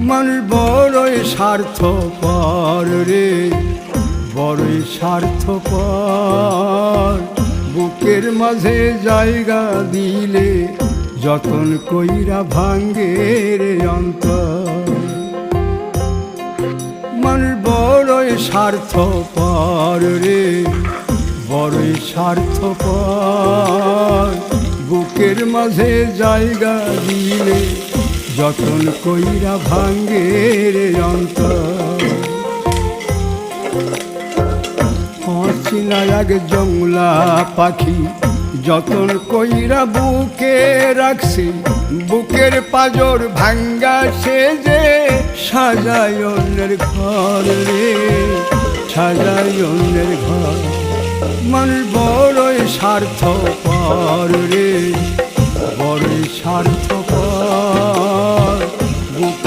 মানুষ বড়ই স্বার্থপর রে, বড়ই স্বার্থপর। বুকের মাঝে জায়গা দিলে যতন কইরা ভাঙ্গে রে অন্তর। মানুষ বড়ই স্বার্থপর রে, বড়ই স্বার্থপর। বুকের মাঝে জায়গা দিলে যতন কইরা ভাঙ্গে রে অন্তর। অচিনা এক জংলা পাখি যতন কইরা বুকে রাখছি, বুকের পাজর ভাঙ্গা সে যে সাজায় অন্যের ঘর রে, সাজায় অন্যের ঘর। মানুষ বড়ই স্বার্থপর রে, বড়ই স্বার্থপর। বুকের